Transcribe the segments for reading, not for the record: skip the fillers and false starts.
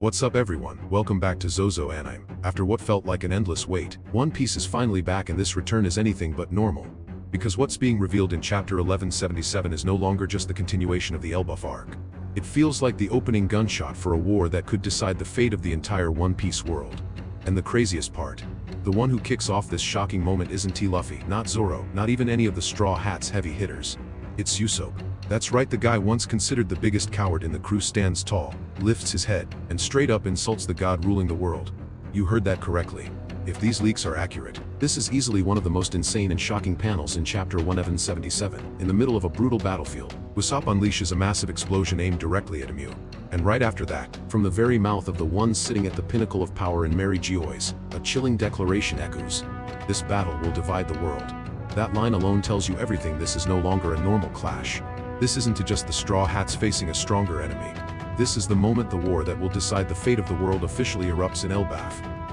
What's up everyone, welcome back to Zozo Anime. After what felt like an endless wait, One Piece is finally back and this return is anything but normal. Because what's being revealed in chapter 1177 is no longer just the continuation of the Elbaf arc. It feels like the opening gunshot for a war that could decide the fate of the entire One Piece world. And the craziest part, the one who kicks off this shocking moment isn't T. Luffy, not Zoro, not even any of the Straw Hat's heavy hitters. It's Usopp. That's right, the guy once considered the biggest coward in the crew stands tall, lifts his head, and straight up insults the god ruling the world. You heard that correctly. If these leaks are accurate, this is easily one of the most insane and shocking panels in chapter 1177. In the middle of a brutal battlefield, Usopp unleashes a massive explosion aimed directly at Emu. And right after that, from the very mouth of the one sitting at the pinnacle of power in Mary Geoise, a chilling declaration echoes. This battle will divide the world. That line alone tells you everything. This is no longer a normal clash. This isn't just the Straw Hats facing a stronger enemy. This is the moment the war that will decide the fate of the world officially erupts in Elbaf.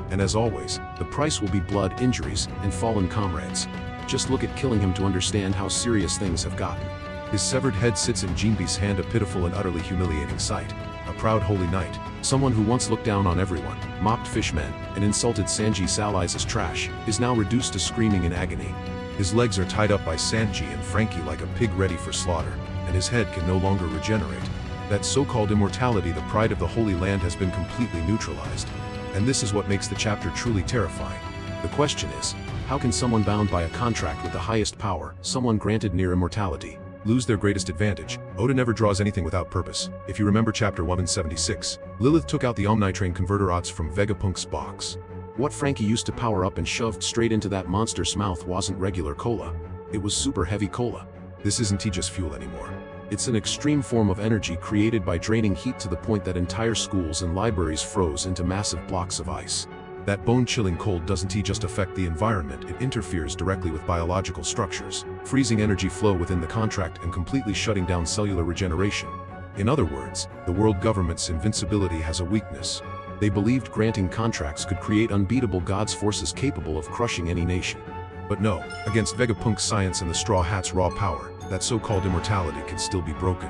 And as always, the price will be blood, injuries, and fallen comrades. Just look at killing him to understand how serious things have gotten. His severed head sits in Jinbe's hand, a pitiful and utterly humiliating sight. A proud holy knight, someone who once looked down on everyone, mocked fishmen, and insulted Sanji's allies as trash, is now reduced to screaming in agony. His legs are tied up by Sanji and Frankie like a pig ready for slaughter, and his head can no longer regenerate. That so-called immortality, the pride of the Holy Land, has been completely neutralized. And this is what makes the chapter truly terrifying. The question is, how can someone bound by a contract with the highest power, someone granted near immortality, lose their greatest advantage? Oda never draws anything without purpose. If you remember chapter 1176, Lilith took out the Omnitrain converter odds from Vegapunk's box. What Frankie used to power up and shoved straight into that monster's mouth wasn't regular cola. It was super heavy cola. This isn't just fuel anymore. It's an extreme form of energy created by draining heat to the point that entire schools and libraries froze into massive blocks of ice. That bone-chilling cold doesn't just affect the environment, it interferes directly with biological structures, freezing energy flow within the contract and completely shutting down cellular regeneration. In other words, the world government's invincibility has a weakness. They believed granting contracts could create unbeatable gods' forces capable of crushing any nation. But no, against Vegapunk's science and the Straw Hat's raw power, that so-called immortality can still be broken.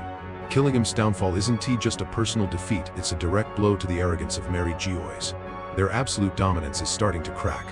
Killing him's downfall isn't just a personal defeat, it's a direct blow to the arrogance of Mary Geoise. Their absolute dominance is starting to crack.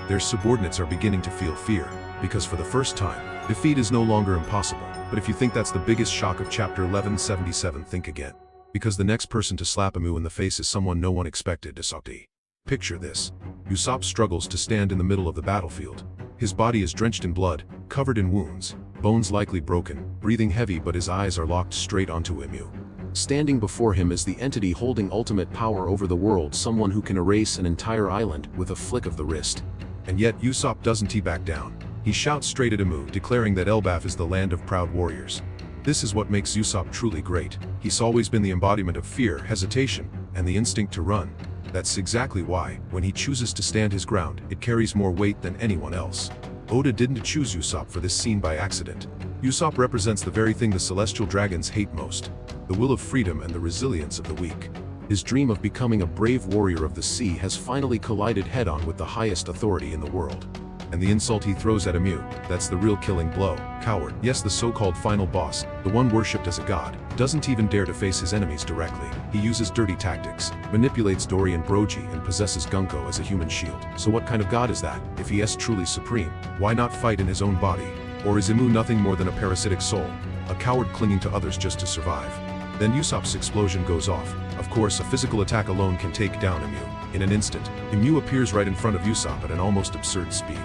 Their subordinates are beginning to feel fear, because for the first time, defeat is no longer impossible. But if you think that's the biggest shock of chapter 1177, think again. Because the next person to slap Emu in the face is someone no one expected, Usopp. Picture this. Usopp struggles to stand in the middle of the battlefield. His body is drenched in blood, covered in wounds, bones likely broken, breathing heavy, but his eyes are locked straight onto Emu. Standing before him is the entity holding ultimate power over the world, someone who can erase an entire island with a flick of the wrist. And yet Usopp doesn't back down. He shouts straight at Emu, declaring that Elbaf is the land of proud warriors. This is what makes Usopp truly great. He's always been the embodiment of fear, hesitation, and the instinct to run. That's exactly why, when he chooses to stand his ground, it carries more weight than anyone else. Oda didn't choose Usopp for this scene by accident. Usopp represents the very thing the celestial dragons hate most: the will of freedom and the resilience of the weak. His dream of becoming a brave warrior of the sea has finally collided head-on with the highest authority in the world. And the insult he throws at Emu, that's the real killing blow. Coward. Yes, the so-called final boss, the one worshipped as a god, doesn't even dare to face his enemies directly. He uses dirty tactics, manipulates Dory and Brogy, and possesses Gunko as a human shield. So what kind of god is that? If he is truly supreme, why not fight in his own body? Or is Emu nothing more than a parasitic soul, a coward clinging to others just to survive? Then Usopp's explosion goes off. Of course, a physical attack alone can take down Emu. In an instant, Emu appears right in front of Usopp at an almost absurd speed.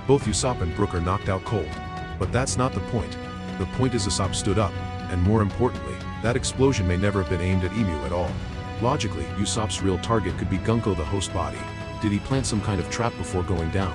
Both Usopp and Brook are knocked out cold. But that's not the point. The point is Usopp stood up, and more importantly, that explosion may never have been aimed at Emu at all. Logically, Usopp's real target could be Gunko, the host body. Did he plant some kind of trap before going down?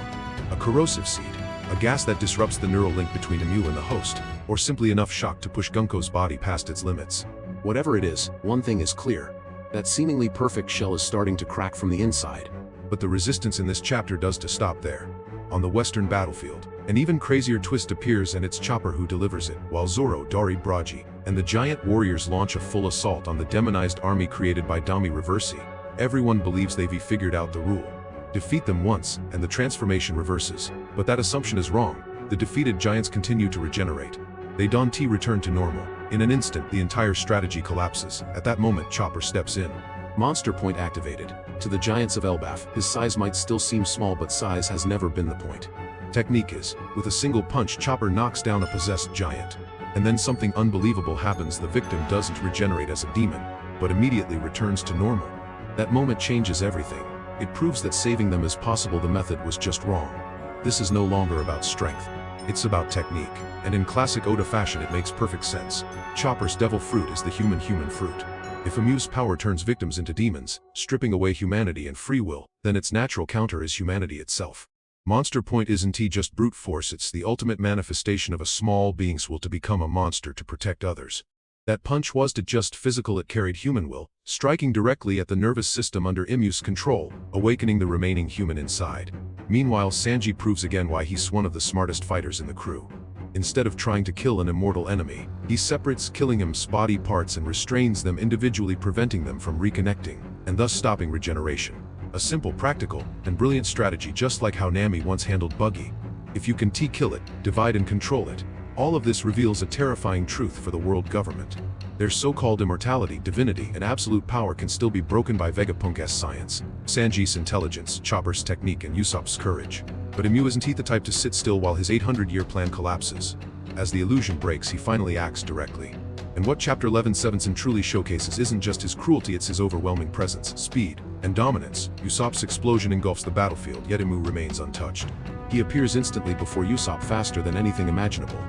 A corrosive seed, a gas that disrupts the neural link between Emu and the host, or simply enough shock to push Gunko's body past its limits? Whatever it is, one thing is clear. That seemingly perfect shell is starting to crack from the inside. But the resistance in this chapter does to stop there. On the western battlefield, an even crazier twist appears, and it's Chopper who delivers it. While Zoro, Dory, Brogy, and the giant warriors launch a full assault on the demonized army created by Dami Reversi, everyone believes they've figured out the rule. Defeat them once, and the transformation reverses. But that assumption is wrong. The defeated giants continue to regenerate. They don't return to normal. In an instant, the entire strategy collapses. At that moment, Chopper steps in. Monster Point activated. To the giants of Elbaf, his size might still seem small, but size has never been the point. Technique is, with a single punch, Chopper knocks down a possessed giant. And then something unbelievable happens. The victim doesn't regenerate as a demon, but immediately returns to normal. That moment changes everything. It proves that saving them is possible. The method was just wrong. This is no longer about strength. It's about technique. And in classic Oda fashion, it makes perfect sense. Chopper's devil fruit is the human fruit. If Amu's power turns victims into demons, stripping away humanity and free will, then its natural counter is humanity itself. Monster Point isn't just brute force, it's the ultimate manifestation of a small being's will to become a monster to protect others. That punch wasn't just physical, it carried human will, striking directly at the nervous system under Imu's control, awakening the remaining human inside. Meanwhile, Sanji proves again why he's one of the smartest fighters in the crew. Instead of trying to kill an immortal enemy, he separates killing him's body parts and restrains them individually, preventing them from reconnecting, and thus stopping regeneration. A simple, practical, and brilliant strategy, just like how Nami once handled Buggy. If you can kill it, divide and control it. All of this reveals a terrifying truth for the world government. Their so-called immortality, divinity, and absolute power can still be broken by Vegapunk's science, Sanji's intelligence, Chopper's technique, and Usopp's courage. But Amu isn't the type to sit still while his 800-year plan collapses. As the illusion breaks, he finally acts directly. And what Chapter 11/17 truly showcases isn't just his cruelty, it's his overwhelming presence, speed, and dominance. Usopp's explosion engulfs the battlefield, yet Amu remains untouched. He appears instantly before Usopp, faster than anything imaginable.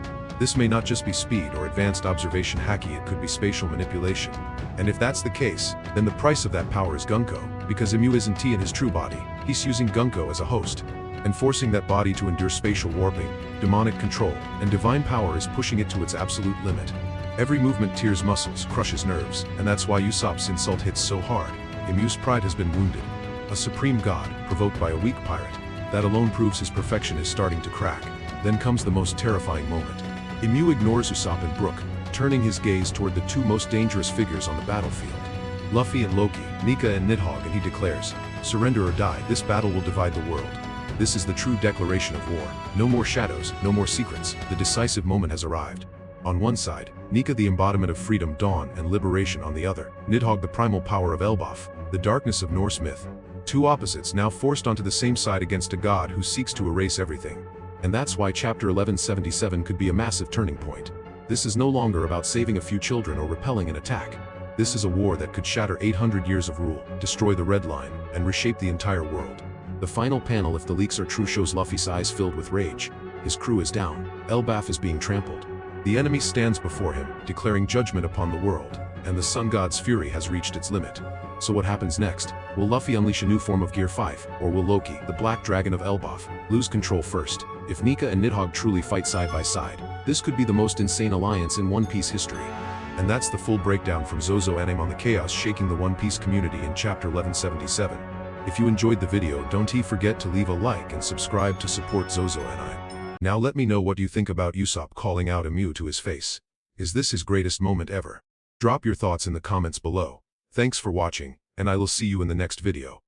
This may not just be speed or advanced observation hacking, it could be spatial manipulation. And if that's the case, then the price of that power is Gunko, because Amu isn't in his true body. He's using Gunko as a host, and forcing that body to endure spatial warping, demonic control, and divine power is pushing it to its absolute limit. Every movement tears muscles, crushes nerves, and that's why Usopp's insult hits so hard. Amu's pride has been wounded. A supreme god, provoked by a weak pirate. That alone proves his perfection is starting to crack. Then comes the most terrifying moment. Amu ignores Usopp and Brook, turning his gaze toward the two most dangerous figures on the battlefield. Luffy and Loki, Nika and Nidhogg, and he declares, "Surrender or die, this battle will divide the world." This is the true declaration of war. No more shadows, no more secrets. The decisive moment has arrived. On one side, Nika, the embodiment of freedom, dawn, and liberation; on the other, Nidhogg, the primal power of Elbaf, the darkness of Norse myth. Two opposites now forced onto the same side against a god who seeks to erase everything. And that's why Chapter 11/77 could be a massive turning point. This is no longer about saving a few children or repelling an attack. This is a war that could shatter 800 years of rule, destroy the Red Line, and reshape the entire world. The final panel, if the leaks are true, shows Luffy's eyes filled with rage. His crew is down. Elbaf is being trampled. The enemy stands before him, declaring judgment upon the world, and the Sun God's fury has reached its limit. So what happens next? Will Luffy unleash a new form of Gear 5, or will Loki, the Black Dragon of Elbaf, lose control first? If Nika and Nidhogg truly fight side by side, this could be the most insane alliance in One Piece history. And that's the full breakdown from Zozo Anime on the chaos shaking the One Piece community in Chapter 11/77. If you enjoyed the video, don't forget to leave a like and subscribe to support Zozo Anime. Now let me know what you think about Usopp calling out Amu to his face. Is this his greatest moment ever? Drop your thoughts in the comments below. Thanks for watching, and I will see you in the next video.